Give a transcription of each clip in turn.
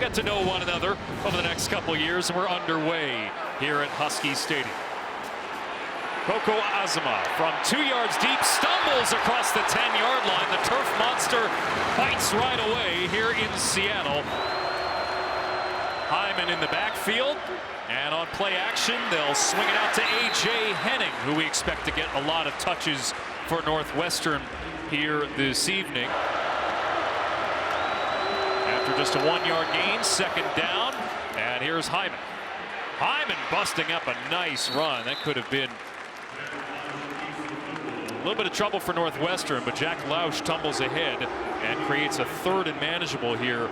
get to know one another over the next couple of years, and we're underway here at Huskies Stadium. Coco Azama from 2 yards deep stumbles across the 10-yard line. The turf monster bites right away here in Seattle. Hyman in the backfield, and on play action, they'll swing it out to A.J. Henning, who we expect to get a lot of touches for Northwestern here this evening. After just a 1-yard gain, second down, and here's Hyman. Hyman busting up a nice run. That could have been a little bit of trouble for Northwestern, but Jack Lausch tumbles ahead and creates a third and manageable here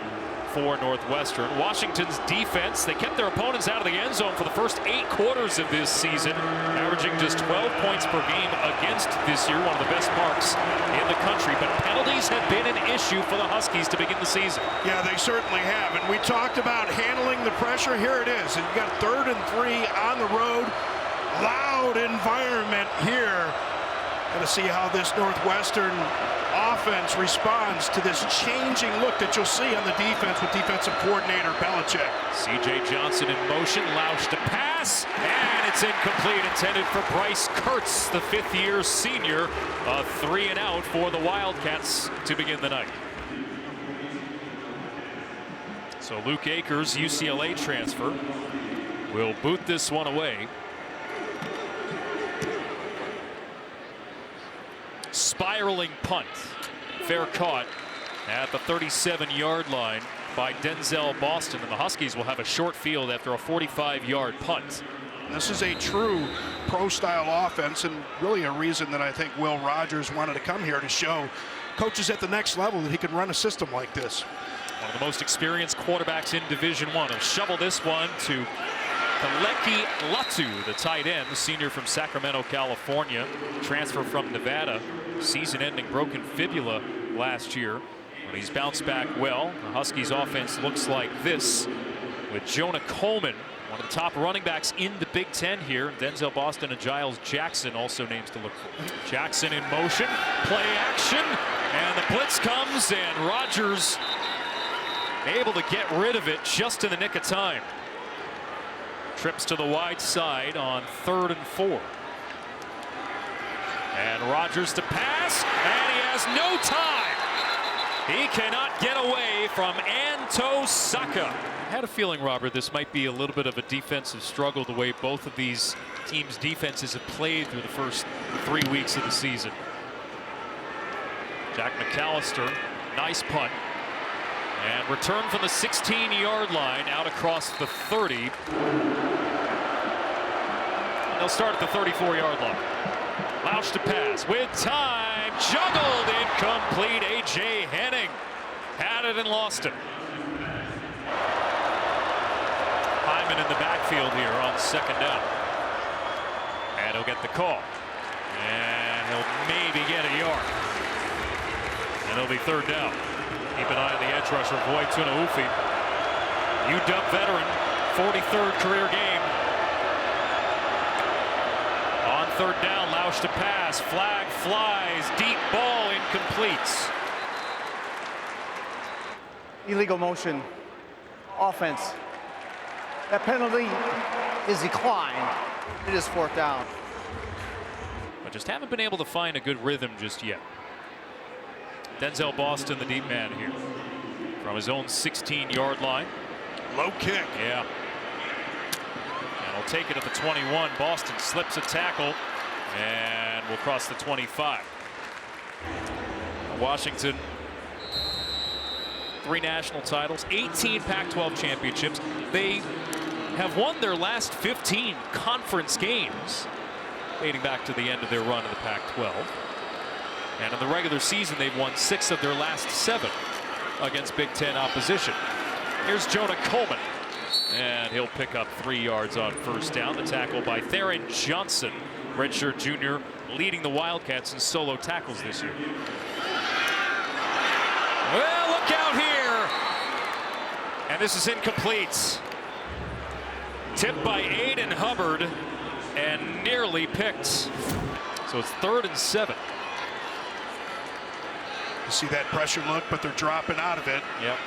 for Northwestern. Washington's defense, they kept their opponents out of the end zone for the first 8 quarters of this season, averaging just 12 points per game against this year, one of the best marks in the country. But penalties have been an issue for the Huskies to begin the season. Yeah, they certainly have. And we talked about handling the pressure. Here it is. And you got 3rd and 3 on the road. Loud environment here. Going to see how this Northwestern offense responds to this changing look that you'll see on the defense with defensive coordinator Belichick. C.J. Johnson in motion, Lausch to pass, and it's incomplete, intended for Bryce Kurtz, the 5th-year senior. A 3 and out for the Wildcats to begin the night. So Luke Akers, UCLA transfer, will boot this one away. Spiraling punt, fair caught at the 37-yard line by Denzel Boston, and the Huskies will have a short field after a 45-yard punt. This is a true pro-style offense, and really a reason that I think Will Rodgers wanted to come here, to show coaches at the next level that he can run a system like this. One of the most experienced quarterbacks in Division I. He'll shovel this one to Kaleki Latu, the tight end, the senior from Sacramento, California, transfer from Nevada, season-ending broken fibula last year. But he's bounced back well. The Huskies offense looks like this, with Jonah Coleman, one of the top running backs in the Big Ten here. Denzel Boston and Giles Jackson also names to look for. Jackson in motion, play action, and the blitz comes, and Rodgers able to get rid of it just in the nick of time. Trips to the wide side on 3rd and 4. And Rodgers to pass, and he has no time. He cannot get away from Anto Saka. I had a feeling, Robert, this might be a little bit of a defensive struggle, the way both of these teams' defenses have played through the first 3 weeks of the season. Jack McAllister, nice punt. And return from the 16-yard line out across the 30. And they'll start at the 34-yard line. Lausch to pass with time. Juggled, incomplete. A.J. Henning had it and lost it. Hyman in the backfield here on 2nd down. And he'll get the call. And he'll maybe get a yard. And it'll be 3rd down. Keep an eye on the edge rusher, Boy Tunaufi. UW veteran, 43rd career game. On 3rd down, Lausch to pass. Flag flies. Deep ball, incomplete. Illegal motion offense. That penalty is declined. It is 4th down. But just haven't been able to find a good rhythm just yet. Denzel Boston, the deep man here, from his own 16-yard line. Low kick. Yeah. And he'll take it at the 21. Boston slips a tackle and will cross the 25. Washington, 3 national titles, 18 Pac-12 championships. They have won their last 15 conference games, dating back to the end of their run in the Pac-12. And in the regular season, they've won 6 of their last 7 against Big Ten opposition. Here's Jonah Coleman, and he'll pick up 3 yards on 1st down. The tackle by Theron Johnson, redshirt junior, leading the Wildcats in solo tackles this year. Well, look out here. And this is incomplete. Tipped by Aiden Hubbard and nearly picked. So it's 3rd and 7. You see that pressure look, but they're dropping out of it. Yep.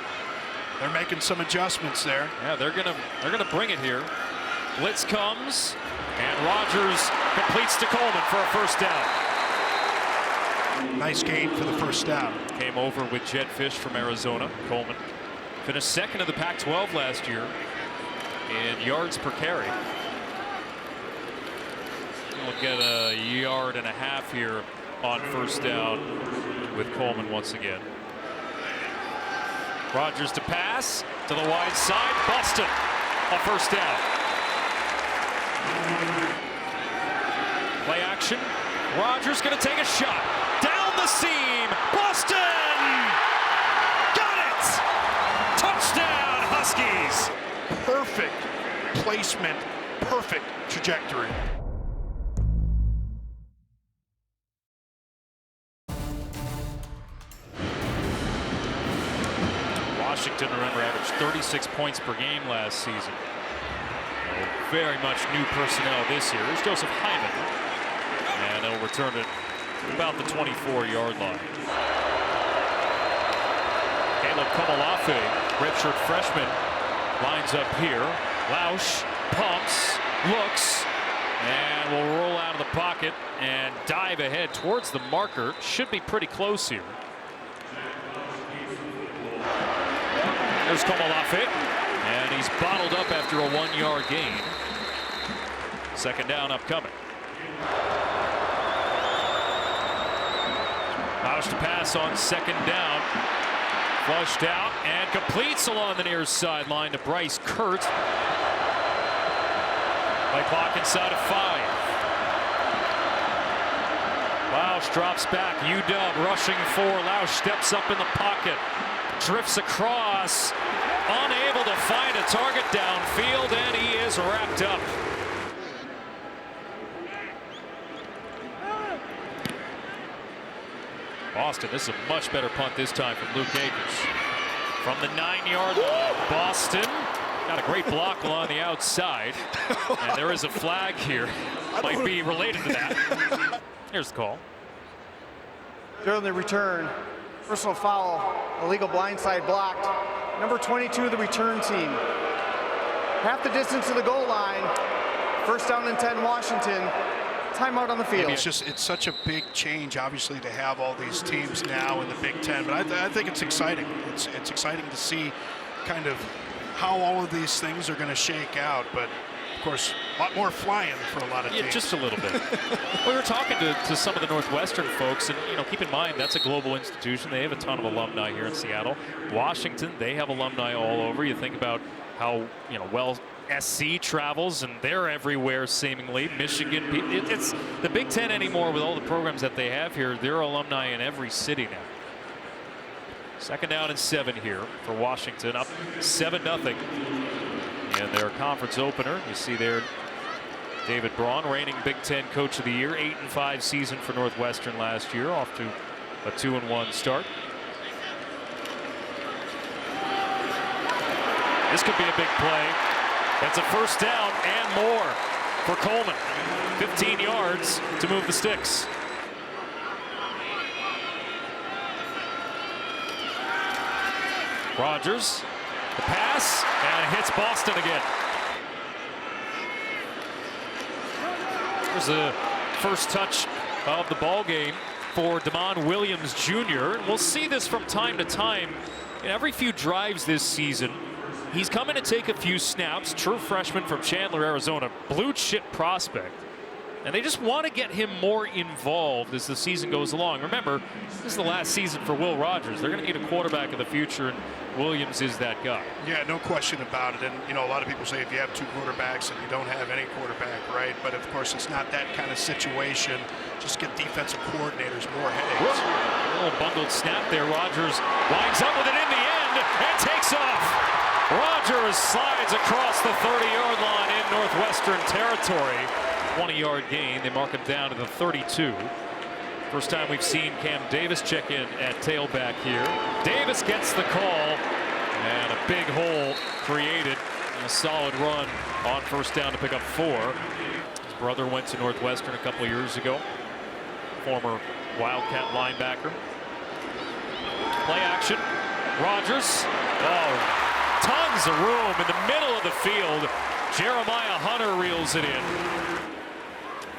They're making some adjustments there. Yeah, they're gonna bring it here. Blitz comes, and Rodgers completes to Coleman for a first down. Nice gain for the first down. Came over with Jed Fish from Arizona. Coleman finished second in the Pac-12 last year in yards per carry. We'll get a yard and a half here on first down with Coleman once again. Rodgers to pass to the wide side. Boston a first down. Play action. Rodgers going to take a shot. Down the seam. Boston! Got it! Touchdown, Huskies! Perfect placement, perfect trajectory. Washington, remember, averaged 36 points per game last season. Very much new personnel this year. Here's Joseph Hyman, and they'll return it about the 24-yard line. Caleb Komolafe, redshirt freshman, lines up here. Lausch pumps, looks, and will roll out of the pocket and dive ahead towards the marker. Should be pretty close here. There's Komolafe, and he's bottled up after a 1-yard gain. Second down upcoming. Lausch to pass on second down. Flushed out and completes along the near sideline to Bryce Kurt. Play clock inside of 5. Lausch drops back. UW rushing for. Lausch steps up in the pocket. Drifts across. Unable to find a target downfield, and he is wrapped up. Boston, this is a much better punt this time from Luke Akers. From the 9-yard line, Boston got a great block along the outside. And there is a flag here. Might be related to that. Here's the call. During the return, personal foul, illegal blindside blocked. Number 22 of the return team. Half the distance to the goal line. First down and 10, Washington. Timeout on the field. It's such a big change, obviously, to have all these teams now in the Big Ten. But I think it's exciting. It's exciting to see kind of how all of these things are going to shake out. But of course, a lot more flying for a lot of teams. Yeah, just a little bit. We were talking to some of the Northwestern folks, and keep in mind that's a global institution. They have a ton of alumni here in Seattle. Washington, they have alumni all over. You think about how well SC travels, and they're everywhere seemingly. Michigan, it's the Big Ten anymore with all the programs that they have here. There are alumni in every city now. Second down and 7 here for Washington, up 7-0 in their conference opener. You see there David Braun, reigning Big Ten Coach of the Year, 8-5 season for Northwestern last year, off to a 2-1 start. This could be a big play. It's a first down and more for Coleman. 15 yards to move the sticks. Rodgers, the pass, and it hits Boston again. There's the first touch of the ball game for Damon Williams Jr. And we'll see this from time to time. In every few drives this season, he's coming to take a few snaps. True freshman from Chandler, Arizona, blue chip prospect. And they just want to get him more involved as the season goes along. Remember, this is the last season for Will Rodgers. They're going to need a quarterback of the future, and Williams is that guy. Yeah, no question about it. And, a lot of people say if you have 2 quarterbacks and you don't have any quarterback, right? But, of course, it's not that kind of situation. Just get defensive coordinators more headaches. A little bundled snap there. Rodgers winds up with it in the end and takes off. Rodgers slides across the 30-yard line in Northwestern territory. 20-yard gain. They mark him down to the 32. First time we've seen Cam Davis check in at tailback here. Davis gets the call, and a big hole created and a solid run on first down to pick up 4. His brother went to Northwestern a couple years ago. Former Wildcat linebacker. Play action. Rodgers. Oh, tons of room in the middle of the field. Jeremiah Hunter reels it in.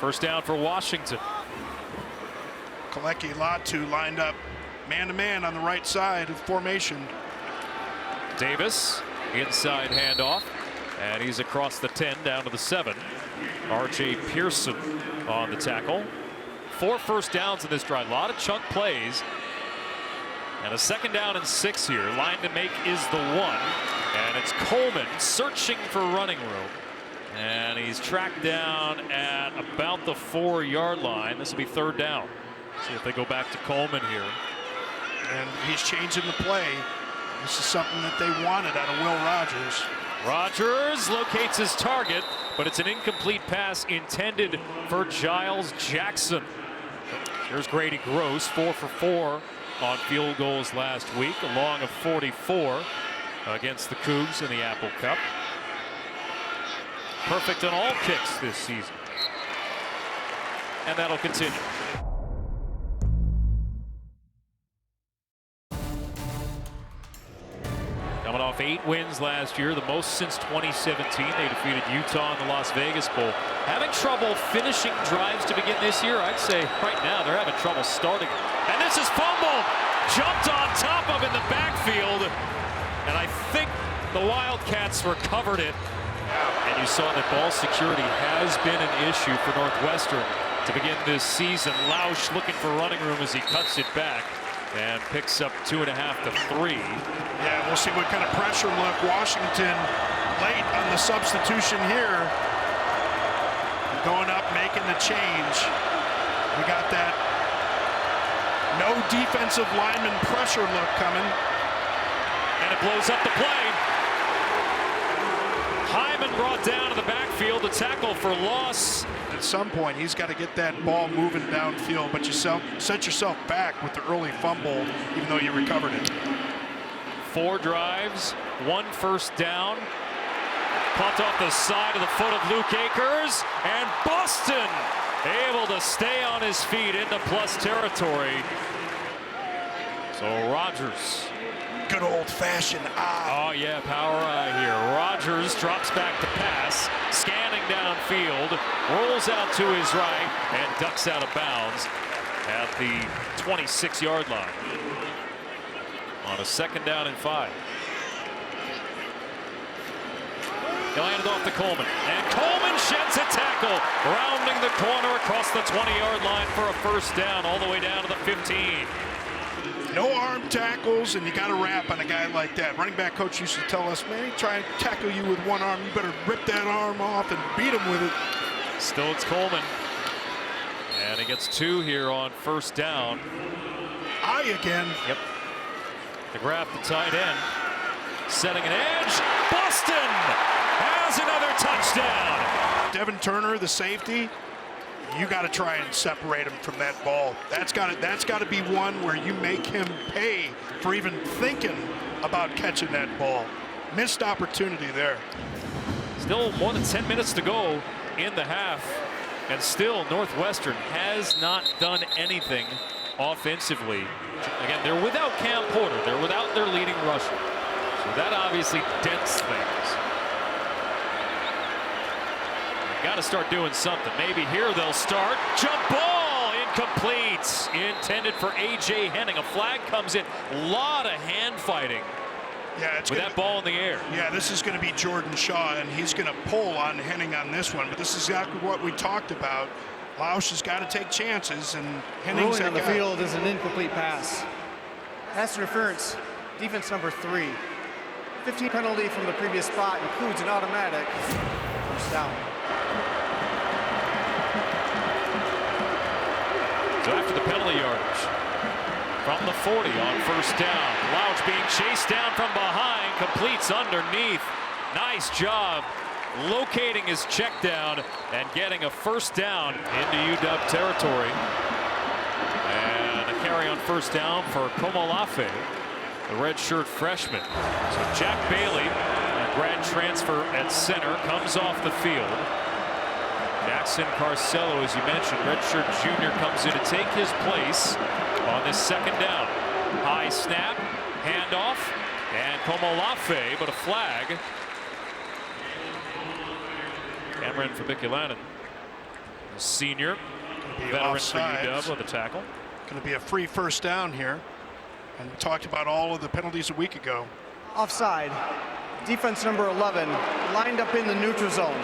First down for Washington. Kalecki Latu lined up man-to-man on the right side of formation. Davis, inside handoff, and he's across the 10 down to the 7. R.J. Pearson on the tackle. 4 first downs in this drive. A lot of chunk plays. And a 2nd down and 6 here. Line to make is the 1. And it's Coleman searching for running room. And he's tracked down at about the 4-yard line. This will be 3rd down. See if they go back to Coleman here. And he's changing the play. This is something that they wanted out of Will Rodgers. Rodgers locates his target, but it's an incomplete pass intended for Giles Jackson. Here's Grady Gross, 4 for 4 on field goals last week, a long of 44 against the Cougs in the Apple Cup. Perfect on all kicks this season. And that'll continue. Coming off 8 wins last year, the most since 2017. They defeated Utah in the Las Vegas Bowl. Having trouble finishing drives to begin this year. I'd say right now they're having trouble starting. And this is fumbled. Jumped on top of in the backfield. And I think the Wildcats recovered it. And you saw that ball security has been an issue for Northwestern to begin this season. Lausch looking for running room as he cuts it back and picks up 2.5 to 3. Yeah, we'll see what kind of pressure look. Washington late on the substitution here. Going up, making the change. We got that no defensive lineman pressure look coming. And it blows up the play. Hyman brought down to the backfield, a tackle for loss. At some point, he's got to get that ball moving downfield, but you set yourself back with the early fumble, even though you recovered it. 4 drives, 1 first down. Pumped off the side of the foot of Luke Akers, and Boston able to stay on his feet into plus territory. So Rodgers. Good old-fashioned eye. Oh, yeah, power eye here. Rodgers drops back to pass, scanning downfield, rolls out to his right, and ducks out of bounds at the 26-yard line. On a 2nd down and 5. He landed off to Coleman, and Coleman sheds a tackle, rounding the corner across the 20-yard line for a first down, all the way down to the 15. No arm tackles, and you got to wrap on a guy like that. Running back coach used to tell us, man, he try and tackle you with one arm, you better rip that arm off and beat him with it. Still it's Coleman. And he gets 2 here on first down. Eye again. Yep. To grab the tight end. Setting an edge. Boston has another touchdown. Devin Turner, the safety. You got to try and separate him from that ball. That's got to be one where you make him pay for even thinking about catching that ball. Missed opportunity there. Still more than 10 minutes to go in the half, and still Northwestern has not done anything offensively. Again, they're without Cam Porter. They're without their leading rusher. So that obviously dents things. Got to start doing something. Maybe here they'll start. Jump ball, incomplete. Intended for A.J. Henning. A flag comes in. A lot of hand fighting. Yeah, it's with that ball in the air. Yeah, this is going to be Jordan Shaw, and he's going to pull on Henning on this one. But this is exactly what we talked about. Lausch has got to take chances, and Henning's on the field is an incomplete pass. Pass interference, defense number 3. 15 penalty from the previous spot includes an automatic first down. So after the penalty yardage from the 40 on first down. Lausch being chased down from behind, completes underneath. Nice job locating his check down and getting a first down into UW territory. And a carry on first down for Komolafe, the redshirt freshman. So Jack Bailey, a grad transfer at center, comes off the field. Jackson Carcello, as you mentioned, redshirt junior, comes in to take his place on this 2nd down. High snap, handoff, And Komolafe, but a flag. Cameron Fabiculanen, senior, veteran for UW with a tackle. Going to be a free first down here. And we talked about all of the penalties a week ago. Offside. Defense number 11 lined up in the neutral zone.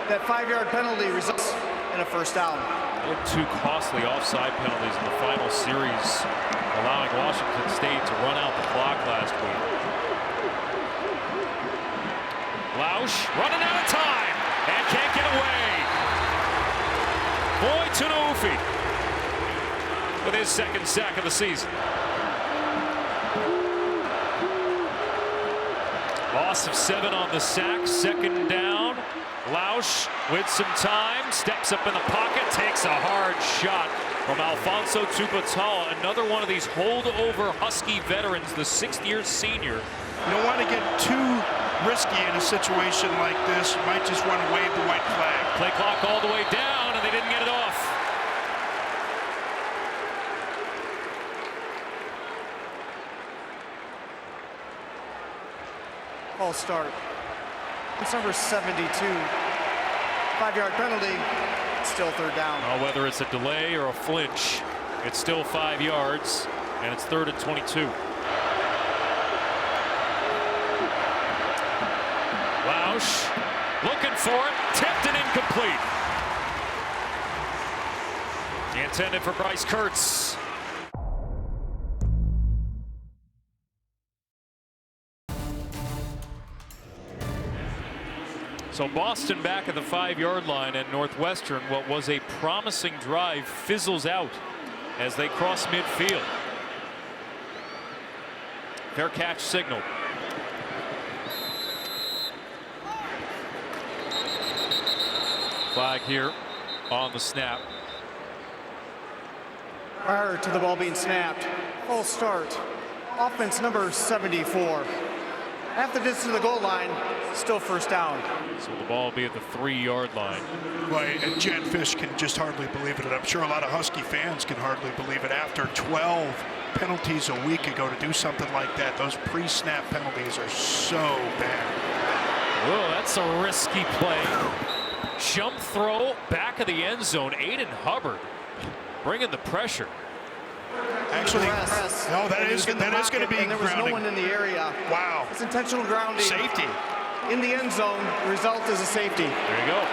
That 5-yard penalty results in a first down. They had 2 costly offside penalties in the final series, allowing Washington State to run out the clock last week. Lausch running out of time and can't get away. Boy Tunuufi with his 2nd sack of the season. Loss of 7 on the sack, 2nd down. Lausch with some time, steps up in the pocket, takes a hard shot from Alfonso Tupatal, another one of these holdover Husky veterans, the 6th-year senior. You don't want to get too risky in a situation like this. You might just want to wave the white flag. Play clock all the way down, and they didn't get it off. False start. It's number 72. 5-yard penalty. Still 3rd down. Well, whether it's a delay or a flinch, it's still 5 yards, and it's 3rd and 22. Lausch looking for it, tipped and incomplete. Intended for Bryce Kurtz. So Boston back at the 5-yard line, and Northwestern, what was a promising drive, fizzles out as they cross midfield. Fair catch signal. Flag here on the snap. Prior to the ball being snapped, false start. Offense number 74. Half the distance to the goal line, still 1st down. So the ball will be at the 3-yard line. Right, and Jen Fish can just hardly believe it. And I'm sure a lot of Husky fans can hardly believe it. After 12 penalties a week ago, to do something like that, those pre-snap penalties are so bad. Whoa, that's a risky play. Jump throw, back of the end zone. Aiden Hubbard bringing the pressure. Actually, no, that is going to be and there was grounding. no one in the area. Wow. It's intentional grounding. Safety. In the end zone, the result is a safety. There you go.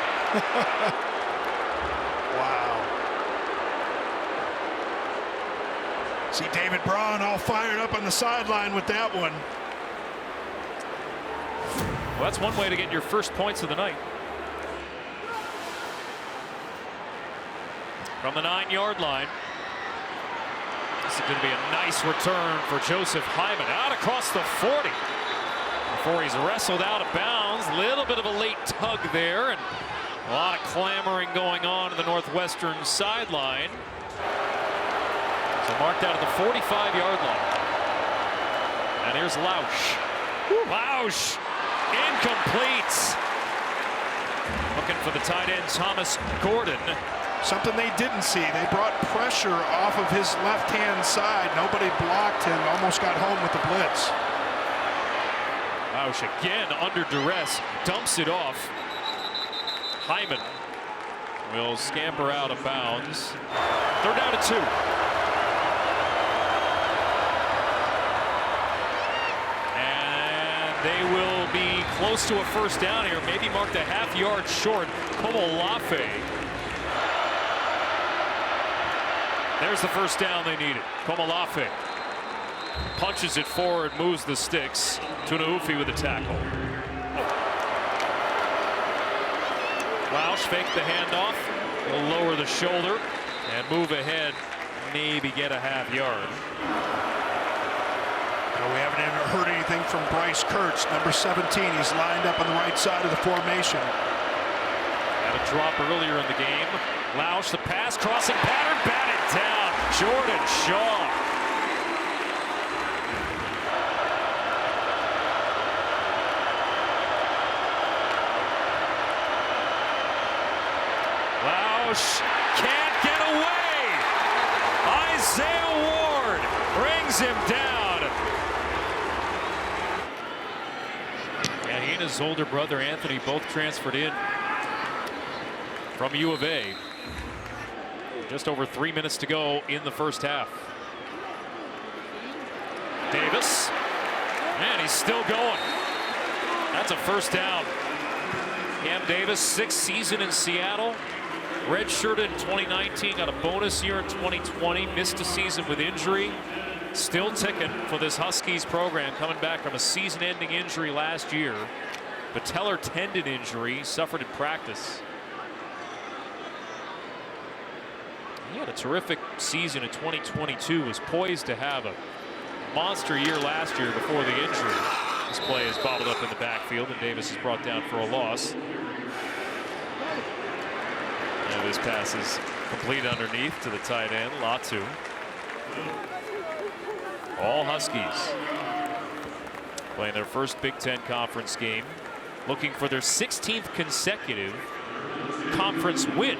Wow. See David Braun all fired up on the sideline with that one. Well, that's one way to get your first points of the night. From the 9-yard line. This is going to be a nice return for Joseph Hyman. Out across the 40. Before he's wrestled out of bounds. Little bit of a late tug there. And a lot of clamoring going on the Northwestern sideline. So marked out at the 45-yard line. And here's Lausch. Lausch. Incomplete. Looking for the tight end, Thomas Gordon. Something they didn't see. They brought pressure off of his left-hand side. Nobody blocked him. Almost got home with the blitz. Lausch again under duress. Dumps it off. Hyman will scamper out of bounds. 3rd down and 2. And they will be close to a first down here. Maybe marked a half-yard short. Komolafe. There's the first down they needed. Komolafe punches it forward, moves the sticks. Tunuufi with the tackle. Lausch faked the handoff. Will lower the shoulder and move ahead. Maybe get a half-yard. We haven't even heard anything from Bryce Kurtz, number 17. He's lined up on the right side of the formation. Had a drop earlier in the game. Lausch, the pass, crossing pattern, batted down. Jordan Shaw. Lausch can't get away. Isaiah Ward brings him down. his older brother Anthony both transferred in from U of A. Just over 3 minutes to go in the first half. Davis, and he's still going. That's a first down. Cam Davis, 6th season in Seattle. Redshirted in 2019, got a bonus year in 2020, missed a season with injury. Still ticking for this Huskies program, coming back from a season-ending injury last year. Patellar tendon injury, suffered in practice. He had a terrific season in 2022, was poised to have a monster year last year before the injury. This play is bobbled up in the backfield, and Davis is brought down for a loss. And this pass is complete underneath to the tight end, Latu. All Huskies playing their first Big Ten conference game, looking for their 16th consecutive conference win,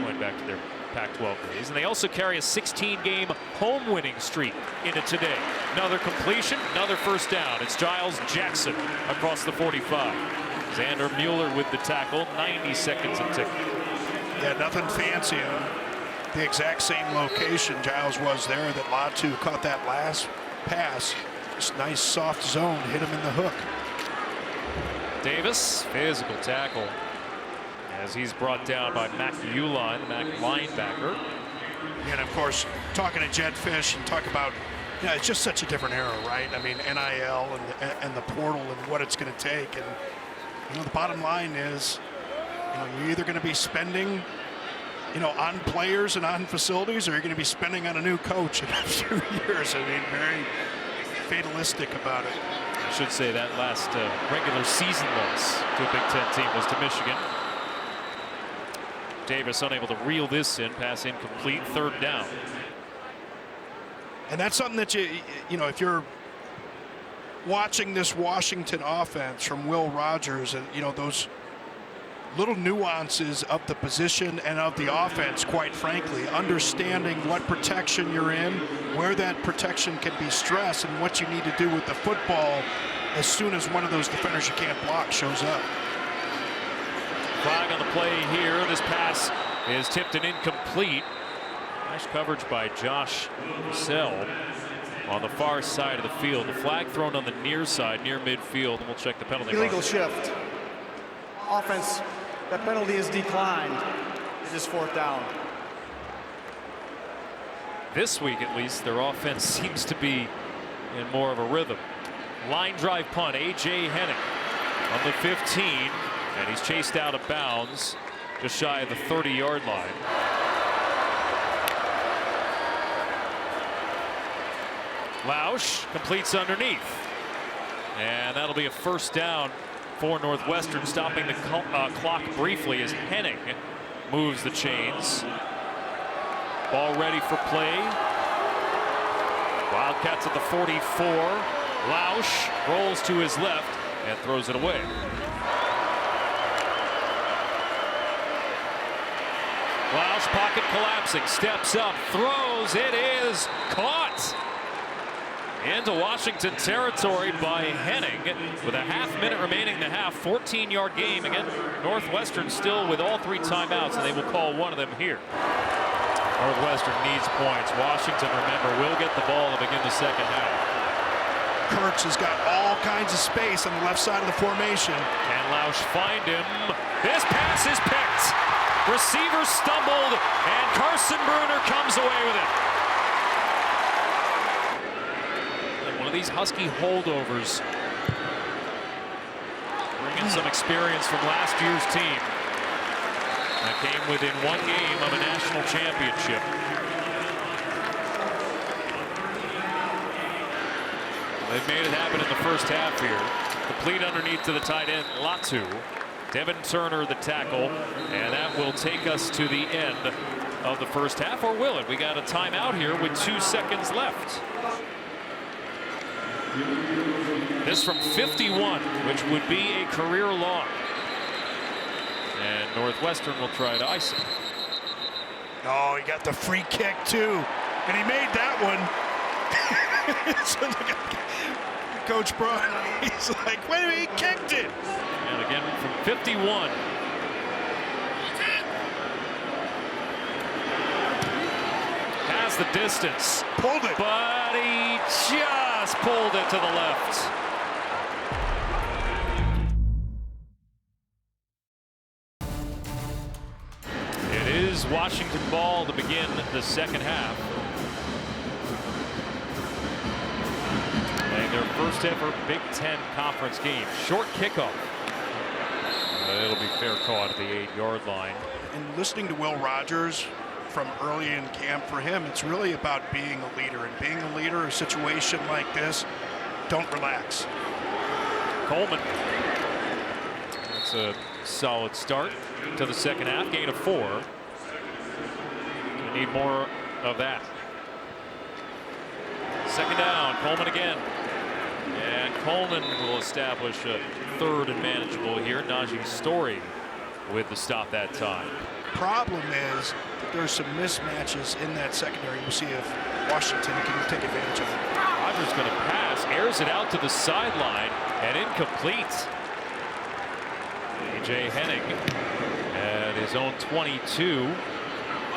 going back to their Pac-12 days. And they also carry a 16-game home winning streak into today. Another completion, another first down. It's Giles Jackson across the 45. Xander Mueller with the tackle, 90 seconds and ticking. Yeah, nothing fancy. The exact same location Giles was there that Latu caught that last pass. Just nice soft zone, hit him in the hook. Davis, physical tackle, as he's brought down by Mac Uline, the Mac linebacker. And of course, talking to Jed Fish and talk about, yeah, it's just such a different era, right? I mean, NIL and the portal and what it's going to take. And you know, the bottom line is, you know, you're either going to be spending, you know, on players and on facilities, or you're going to be spending on a new coach in a few years. I mean, very fatalistic about it. I should say that last regular season loss to a Big Ten team was to Michigan. Davis unable to reel this in, pass incomplete, third down. And that's something that you know, if you're watching this Washington offense from Will Rodgers, and you know, those little nuances of the position and of the offense, quite frankly, understanding what protection you're in, where that protection can be stressed, and what you need to do with the football as soon as one of those defenders you can't block shows up. Flag on the play here. This pass is tipped and incomplete. Nice coverage by Josh Sell on the far side of the field. The flag thrown on the near side, near midfield, and we'll check the penalty. Illegal shift. Offense, that penalty is declined. It is fourth down. This week, at least, their offense seems to be in more of a rhythm. Line drive punt, A.J. Hennig on the 15, and he's chased out of bounds just shy of the 30-yard line. Lausch completes underneath, and that'll be a first down for Northwestern, stopping the clock briefly as Hennig moves the chains. Ball ready for play. Wildcats at the 44. Lausch rolls to his left and throws it away. Lausch, pocket collapsing, steps up, throws. It is caught into Washington territory by Hennig with a half-minute remaining in the half. 14-yard game. Again, Northwestern still with all three timeouts, and they will call one of them here. Northwestern needs points. Washington, remember, will get the ball to begin the second half. Kurtz has got all kinds of space on the left side of the formation. Can Lausch find him? This pass is picked. Receiver stumbled, and Carson Bruner comes away with it. And one of these Husky holdovers, bringing some experience from last year's team. That came within one game of a national championship. They've made it happen in the first half here. Complete underneath to the tight end, Latu. Devin Turner, the tackle, and that will take us to the end of the first half, or will it? We got a timeout here with 2 seconds left. This from 51, which would be a career long. And Northwestern will try to ice it. Oh, he got the free kick too, and he made that one. So Coach Braun. He's like, wait a minute, he kicked it. And again from 51. Has the distance. Pulled it. But he just pulled it to the left. It is Washington ball to begin the second half. Playing their first ever Big Ten conference game. Short kickoff. It'll be fair caught at the 8-yard line. And listening to Will Rodgers from early in camp, for him, it's really about being a leader. And being a leader in a situation like this, don't relax. Coleman. That's a solid start to the second half. Gain of 4. We need more of that. Second down. Coleman again. And Coleman will establish a third and manageable here. Najee Story with the stop that time. Problem is that there's some mismatches in that secondary. We'll see if Washington can take advantage of it. Rodgers going to pass, airs it out to the sideline, and incomplete. A.J. Henning at his own 22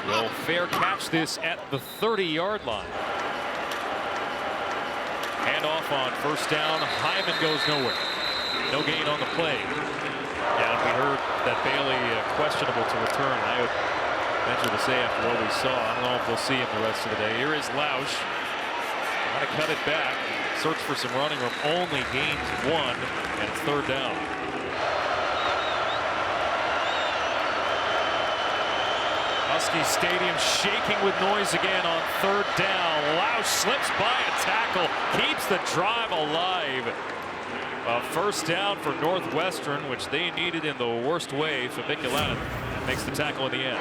will fair catch this at the 30-yard line. Handoff on first down. Hyman goes nowhere. No gain on the play. Yeah, we heard that Bailey questionable to return. I would venture to say after what we saw, I don't know if we'll see him the rest of the day. Here is Lausch. Trying to cut it back. Search for some running room. Only gains 1, and it's third down. Husky Stadium shaking with noise again on third down. Lausch slips by a tackle, keeps the drive alive. A first down for Northwestern, which they needed in the worst way. Fabiculan makes the tackle in the end.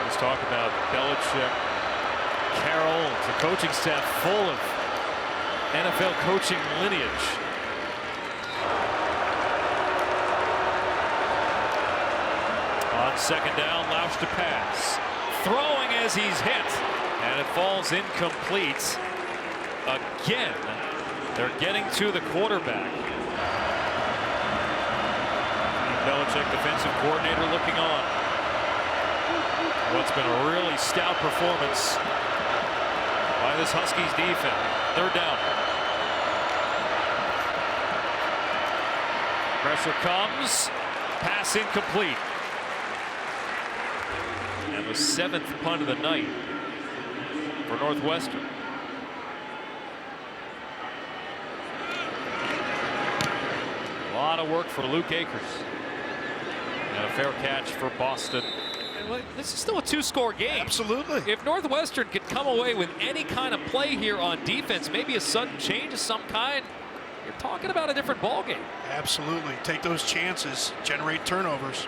Let's talk about Belichick, Carroll, the coaching staff full of NFL coaching lineage. On second down, Lausch to pass. Throwing as he's hit, and it falls incomplete. Again, they're getting to the quarterback. Belichick, defensive coordinator, looking on. What's been a really stout performance by this Huskies defense. Third down. Pressure comes. Pass incomplete. And the 7th punt of the night for Northwestern. A lot of work for Luke Akers. And a fair catch for Boston. And this is still a 2-score game. Absolutely. If Northwestern could come away with any kind of play here on defense, maybe a sudden change of some kind, you're talking about a different ball game. Absolutely. Take those chances, generate turnovers.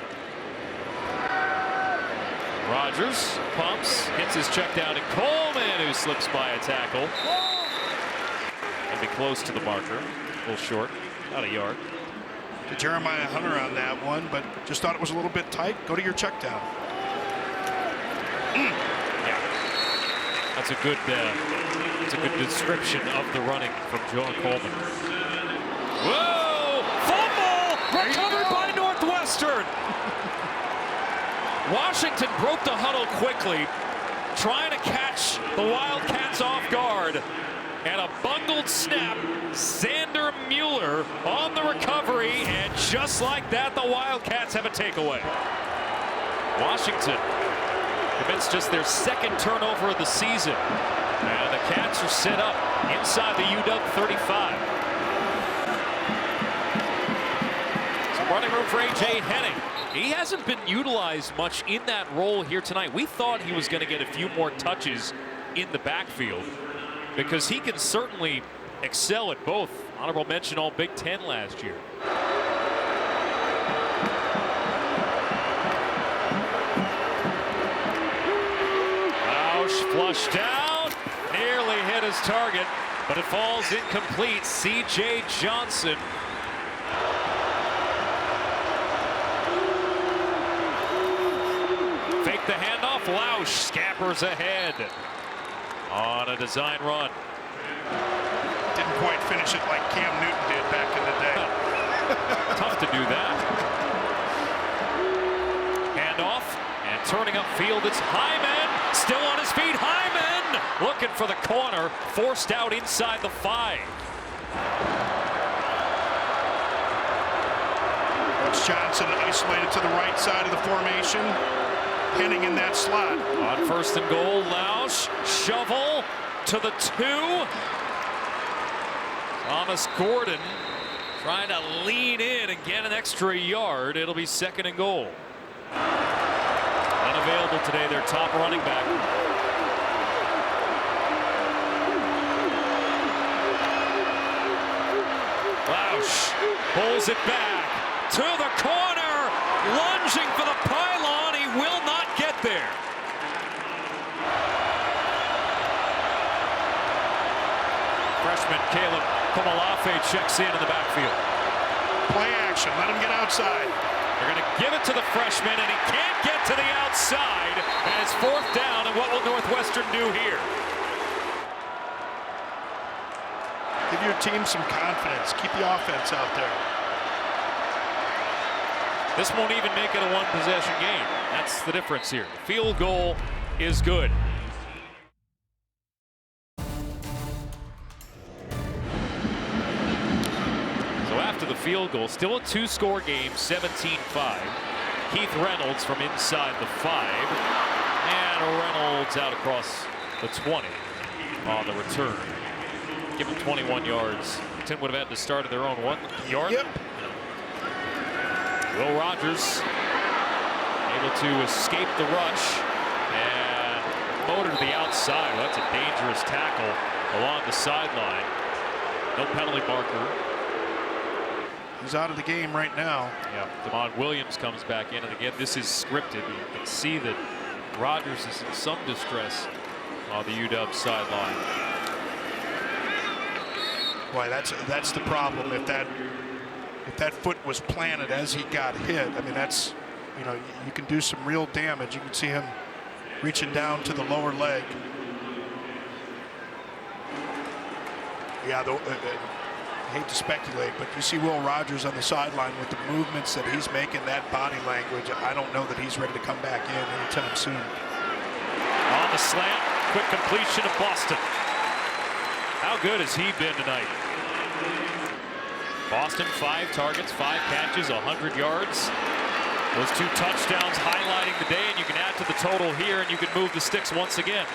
Rodgers pumps, hits his check down to Coleman, who slips by a tackle. And be close to the marker. A little short, about a yard. To Jeremiah Hunter on that one, but just thought it was a little bit tight. Go to your check down. Yeah, that's a good description of the running from John Coleman. Whoa! Fumble! Recovered by Northwestern. Washington broke the huddle quickly, trying to catch the Wildcats off guard. And a bungled snap. Xander Mueller on the recovery, and just like that, the Wildcats have a takeaway. Washington commits just their second turnover of the season. And the Cats are set up inside the UW 35. Some running room for A.J. Henning. He hasn't been utilized much in that role here tonight. We thought he was going to get a few more touches in the backfield, because he can certainly excel at both. Honorable mention all Big Ten last year. Lausch flushed down, nearly hit his target, but it falls incomplete. C.J. Johnson. Fake the handoff. Lausch scampers ahead on a design run. Didn't quite finish it like Cam Newton did back in the day. Tough to do that. Handoff, and turning upfield, it's Hyman. Still on his feet, Hyman! Looking for the corner, forced out inside the 5. Coach Johnson isolated to the right side of the formation. Henning in that slot. On 1st and goal, Lausch, shovel to the 2. Thomas Gordon trying to lean in and get an extra yard. It'll be 2nd and goal. Unavailable today, their top running back. Lausch pulls it back to the corner, lunging for the pylon. He will not get there. Freshman Caleb Komalafe checks in the backfield. Play action, let him get outside. They're going to give it to the freshman, and he can't get to the outside. And it's 4th down, and what will Northwestern do here? Give your team some confidence. Keep the offense out there. This won't even make it a 1-possession game. That's the difference here. The field goal is good. After the field goal, still a 2-score game, 17-5. Keith Reynolds from inside the 5, and Reynolds out across the 20 on the return. Give him 21 yards. Ten would have had to start at their own 1 yard. Yep. Will Rodgers able to escape the rush and motor to the outside. Well, that's a dangerous tackle along the sideline. No penalty marker. He's out of the game right now. Yeah, Damon Williams comes back in, and again, this is scripted. You can see that Rodgers is in some distress on the UW sideline. Boy, that's the problem. If that foot was planted as he got hit, I mean, that's, you know, you can do some real damage. You can see him reaching down to the lower leg. Yeah, I hate to speculate, but you see Will Rodgers on the sideline with the movements that he's making, that body language. I don't know that he's ready to come back in anytime soon. On the slant, quick completion of Boston. How good has he been tonight? Boston, 5 targets, 5 catches, 100 yards. Those 2 touchdowns highlighting the day, and you can add to the total here, and you can move the sticks once again.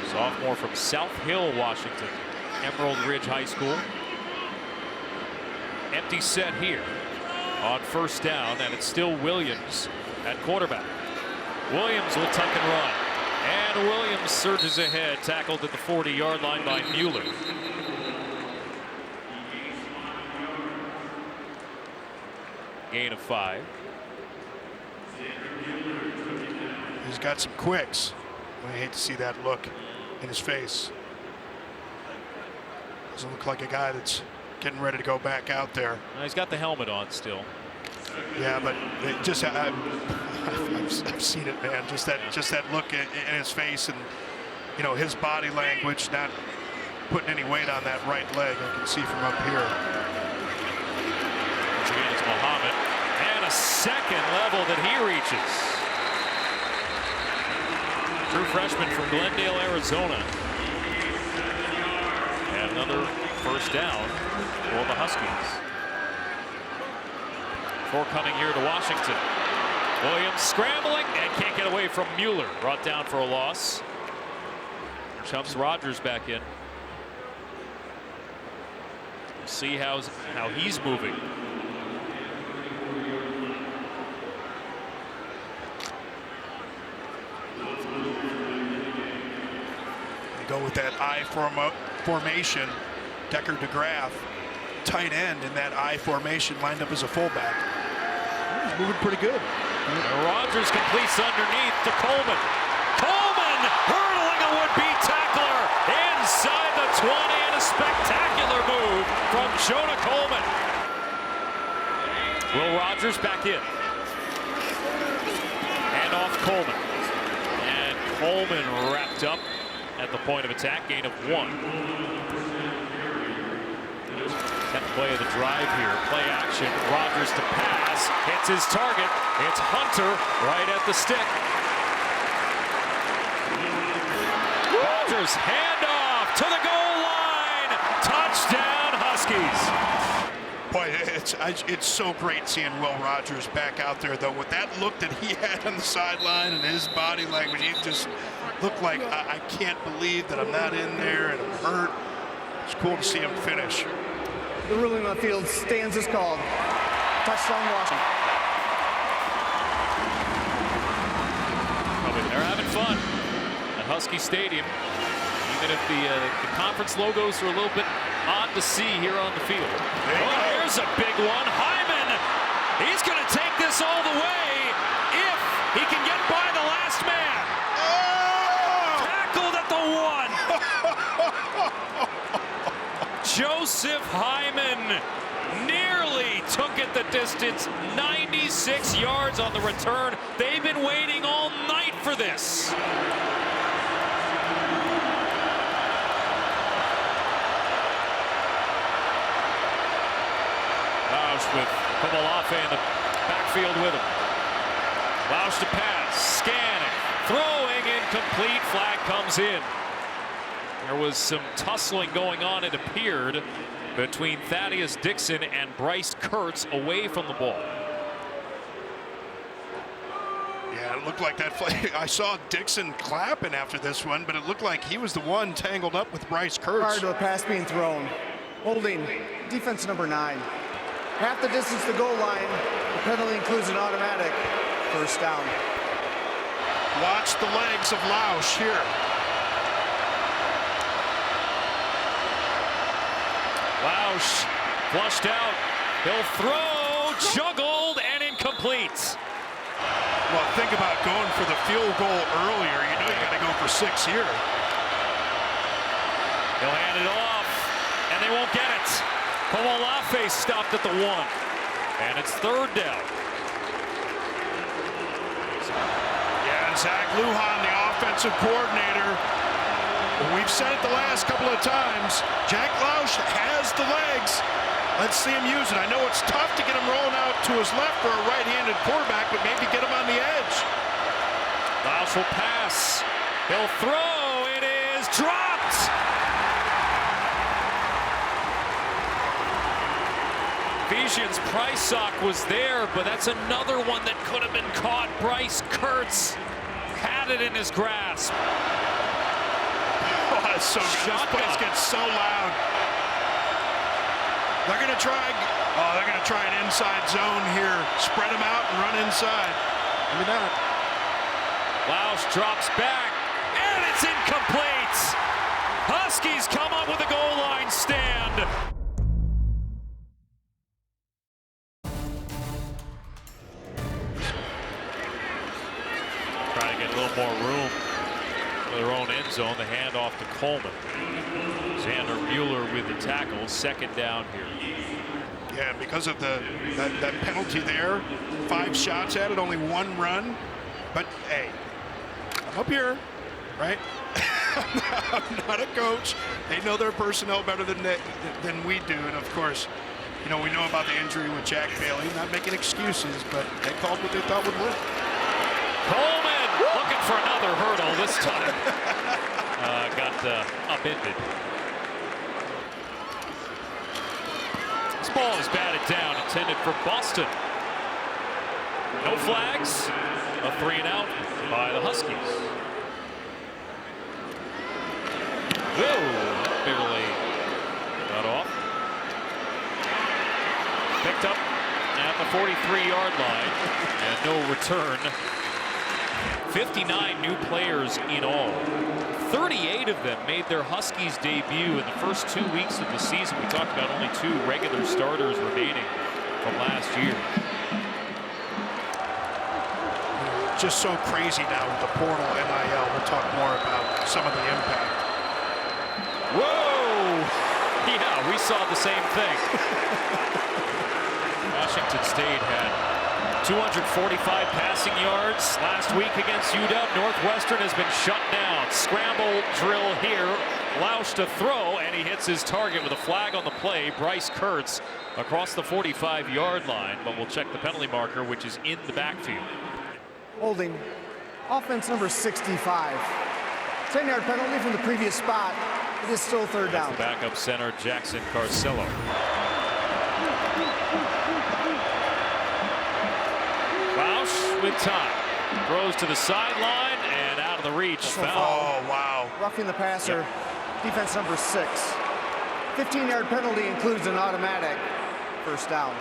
Sophomore from South Hill, Washington, Emerald Ridge High School. Empty set here on 1st down, and it's still Williams at quarterback. Williams will tuck and run, and Williams surges ahead, tackled at the 40-yard line by Mueller. Gain of 5. He's got some quicks. I hate to see that look in his face. Doesn't look like a guy that's getting ready to go back out there. He's got the helmet on still. Yeah, but it just I've seen it, man. Just that look in his face, and you know, his body language, not putting any weight on that right leg. I can see from up here. Once again, it's Muhammad, and a 2nd level that he reaches. True freshman from Glendale, Arizona. And another 1st down for the Huskies. Before coming here to Washington. Williams scrambling and can't get away from Mueller. Brought down for a loss. Jumps Rodgers back in. We'll see how he's moving. Go with that I formation. Decker DeGraff, tight end in that I formation, lined up as a fullback. He's moving pretty good. Rodgers completes underneath to Coleman. Coleman hurdling a would-be tackler inside the 20, and a spectacular move from Jonah Coleman. Will Rodgers back in. Hand off Coleman. And Coleman wrapped up at the point of attack, gain of 1. 10th play of the drive here. Play action. Rodgers to pass. Hits his target. It's Hunter right at the stick. Rodgers handoff to the goal line. Touchdown Huskies. Boy, it's so great seeing Will Rodgers back out there, though. With that look that he had on the sideline and his body language, he just looked like, I can't believe that I'm not in there and I'm hurt. It's cool to see him finish. The ruling on the field stands as called. Touchdown Washington. They're having fun at Husky Stadium, even if the conference logos are a little bit odd to see here on the field. Oh, here's a big one. Hyman, he's going to take this all the way if he can get by the last man. Oh! Tackled at the 1. Joseph Hyman nearly took it the distance. 96 yards on the return. They've been waiting all night for this. With Komolafe in the backfield with him. Lausch to pass, scanning, throwing, incomplete. Flag comes in. There was some tussling going on, it appeared, between Thaddeus Dixon and Bryce Kurtz away from the ball. Yeah, it looked like that play. I saw Dixon clapping after this one, but it looked like he was the one tangled up with Bryce Kurtz. Prior to a pass being thrown. Holding defense number 9. Half the distance to the goal line. The penalty includes an automatic first down. Watch the legs of Lausch here. Lausch flushed out. He'll throw, juggled, and incomplete. Well, think about going for the field goal earlier. You know you got to go for 6 here. He'll hand it off, and they won't get it. Komolafe stopped at the 1, and it's 3rd down. Yeah, Zach Lujan, the offensive coordinator. We've said it the last couple of times. Jack Lausch has the legs. Let's see him use it. I know it's tough to get him rolling out to his left for a right-handed quarterback, but maybe get him on the edge. Lausch will pass. He'll throw. It is dropped. Ephesians Prysock was there, but that's another one that could have been caught. Bryce Kurtz had it in his grasp. Oh, that's so good. This place gets so loud. They're going to try an inside zone here. Spread them out and run inside. Maybe not. Lausch drops back, and it's incomplete. Huskies come up with a goal line stand. Trying to get a little more room for their own end zone. The handoff to Coleman. Xander Mueller with the tackle. 2nd down here. Yeah, because of that penalty there, 5 shots at it, only 1 run. But hey, I'm up here, right? I'm not a coach. They know their personnel better than we do, and of course, you know, we know about the injury with Jack Bailey. Not making excuses, but they called what they thought would work. Coleman looking for another hurdle this time. Got upended. This ball is batted down, intended for Boston. No flags. A 3-and-out by the Huskies. Whoa, barely got off. Picked up at the 43-yard line, and no return. 59 new players in all. 38 of them made their Huskies debut in the first 2 weeks of the season. We talked about only 2 regular starters remaining from last year. Just so crazy now with the portal NIL. We'll talk more about some of the impact. Whoa! Yeah, we saw the same thing. Washington State had 245 passing yards last week against UW. Northwestern has been shut down. Scramble drill here. Lausch to throw, and he hits his target with a flag on the play. Bryce Kurtz across the 45-yard line, but we'll check the penalty marker, which is in the backfield. Holding offense number 65. 10-yard penalty from the previous spot. It is still third down. The backup center, Jackson Carcello. Lausch with time. Throws to the sideline and out of the reach. Foul. Oh, wow. Roughing the passer, defense number 6. 15-yard penalty includes an automatic first down.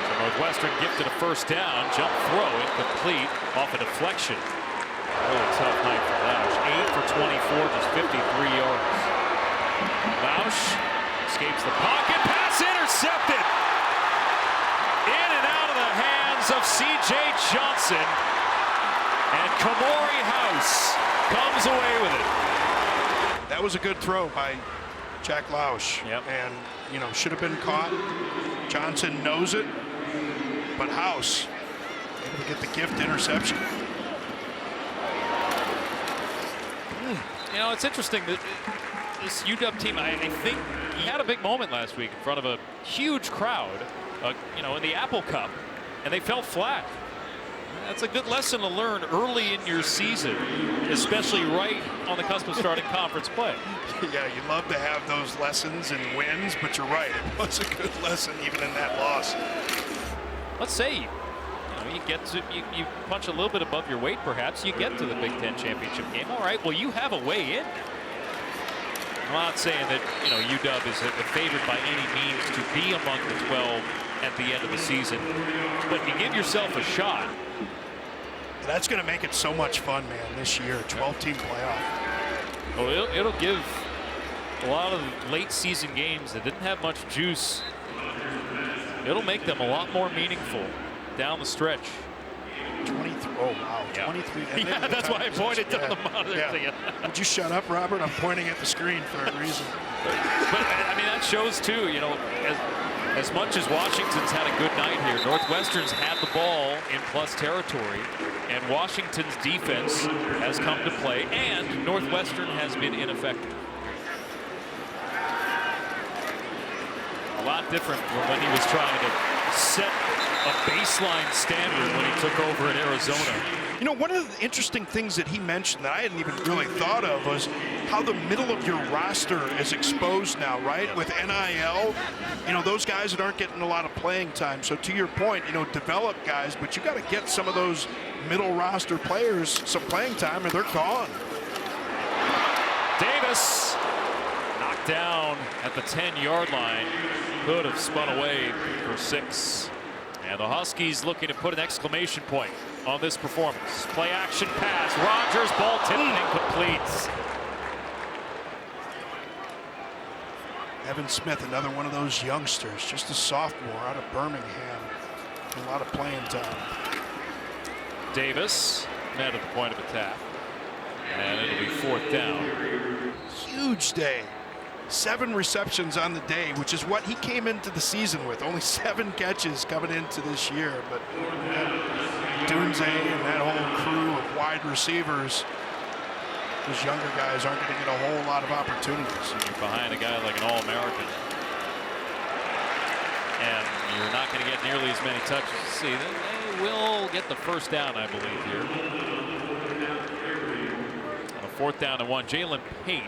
So Northwestern gifted a first down. Jump throw incomplete off a deflection. Really tough night for Lausch. 8 for 24, just 53 yards. Lausch escapes the pocket. Pass intercepted. In and out of the hands of C.J. Johnson. And Kamori House comes away with it. That was a good throw by Jack Lausch. Yep. And, you know, should have been caught. Johnson knows it. But House able to get the gift interception. You know, it's interesting that this UW team, I think, he had a big moment last week in front of a huge crowd, you know, in the Apple Cup, and they fell flat. That's a good lesson to learn early in your season, especially right on the cusp of starting conference play. Yeah, you love to have those lessons and wins, but you're right. It was a good lesson even in that loss. Let's say you get to you punch a little bit above your weight, perhaps you get to the Big Ten championship game. All right, well, you have a way in. I'm not saying that UW is favored by any means to be among the 12 at the end of the season, but you give yourself a shot. That's going to make it so much fun, man, this year, 12-team playoff. Well, it'll give a lot of late season games that didn't have much juice. It'll make them a lot more meaningful down the stretch. 23. Oh, wow. Yeah. 23. Yeah, that's why I pointed to the monitor. Yeah. Would you shut up, Robert? I'm pointing at the screen for a reason. But I mean, that shows, too, as much as Washington's had a good night here, Northwestern's had the ball in plus territory, and Washington's defense has come to play, and Northwestern has been ineffective. A lot different from when he was trying to set a baseline standard when he took over in Arizona. You know, one of the interesting things that he mentioned that I hadn't even really thought of was how the middle of your roster is exposed now, right? With NIL, those guys that aren't getting a lot of playing time. So to your point, develop guys, but you got to get some of those middle roster players some playing time or they're gone. Davis knocked down at the 10-yard line. Could have spun away for 6. And the Huskies looking to put an exclamation point on this performance. Play action pass. Rodgers, ball tipped and incomplete. Evan Smith, another one of those youngsters, just a sophomore out of Birmingham. A lot of playing time. Davis met at the point of attack. And it'll be 4th down. Huge day. 7 receptions on the day, which is what he came into the season with. Only 7 catches coming into this year. But Dunze and that whole crew of wide receivers, those younger guys aren't going to get a whole lot of opportunities. You're behind a guy like an All-American. And you're not going to get nearly as many touches. See, they will get the first down, I believe, here. On a 4th down and 1, Jalen Pate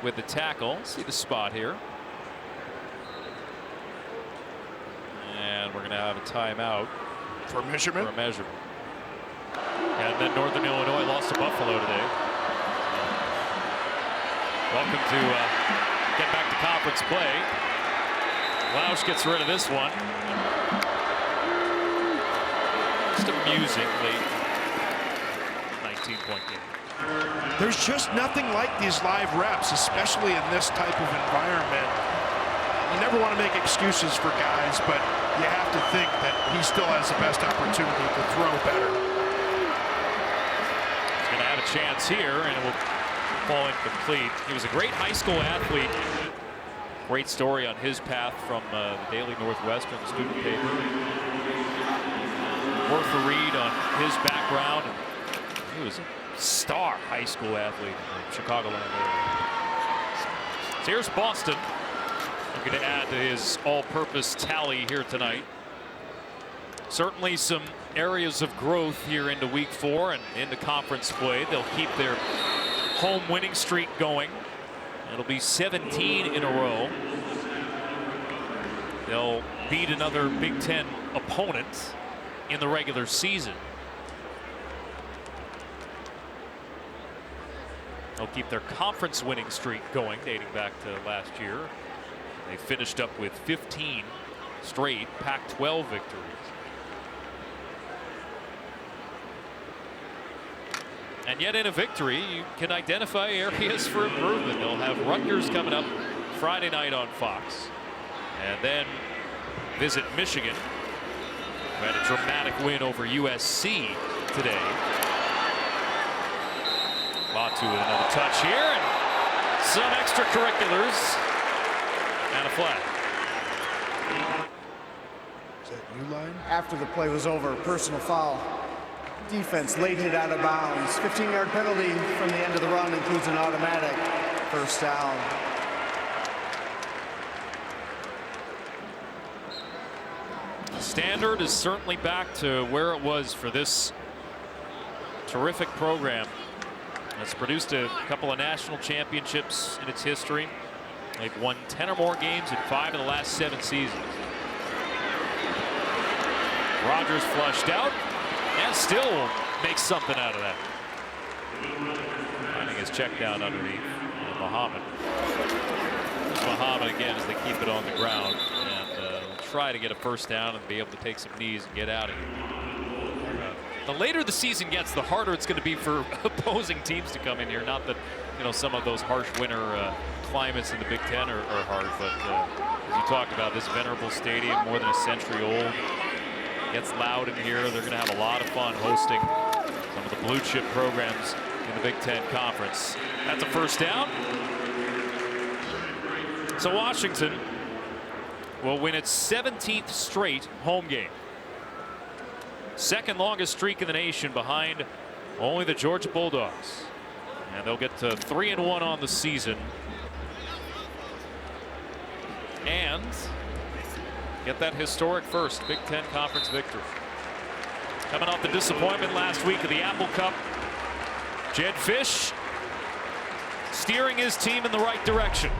with the tackle. See the spot here. And we're going to have a timeout. For measurement? For a measurement. And then Northern Illinois lost to Buffalo today. Welcome to get back to conference play. Lausch gets rid of this one. Just amusing late 19-point game. There's just nothing like these live reps, especially in this type of environment. You never want to make excuses for guys, but you have to think that he still has the best opportunity to throw better. He's going to have a chance here, and it will fall incomplete. He was a great high school athlete. Great story on his path from the Daily Northwestern, the student paper. Worth a read on his background. He was a star high school athlete in the Chicagoland area. So here's Boston. Looking to add to his all-purpose tally here tonight. Certainly some areas of growth here into week 4 and into conference play. They'll keep their home winning streak going. It'll be 17 in a row. They'll beat another Big Ten opponent in the regular season. They'll keep their conference winning streak going, dating back to last year. They finished up with 15 straight Pac-12 victories. And yet in a victory, you can identify areas for improvement. They'll have Rutgers coming up Friday night on Fox. And then visit Michigan, who had a dramatic win over USC today. Latu with another touch here, and some extracurriculars, and a flag. Is that new line? After the play was over, personal foul. Defense late hit out of bounds. 15-yard penalty from the end of the run includes an automatic first down. Standard is certainly back to where it was for this terrific program. It's produced a couple of national championships in its history. They've won 10 or more games in 5 of the last 7 seasons. Rodgers flushed out and still makes something out of that. Finding his check down underneath Muhammad. There's Muhammad again as they keep it on the ground and try to get a first down and be able to take some knees and get out of here. The later the season gets, the harder it's going to be for opposing teams to come in here. Not that, you know, some of those harsh winter climates in the Big Ten are hard, but as you talked about, this venerable stadium, more than a century old, gets loud in here. They're going to have a lot of fun hosting some of the blue chip programs in the Big Ten Conference. That's a first down. So Washington will win its 17th straight home game. Second longest streak in the nation behind only the Georgia Bulldogs. And they'll get to 3-1 on the season. And get that historic first Big Ten Conference victory. Coming off the disappointment last week of the Apple Cup, Jed Fish steering his team in the right direction.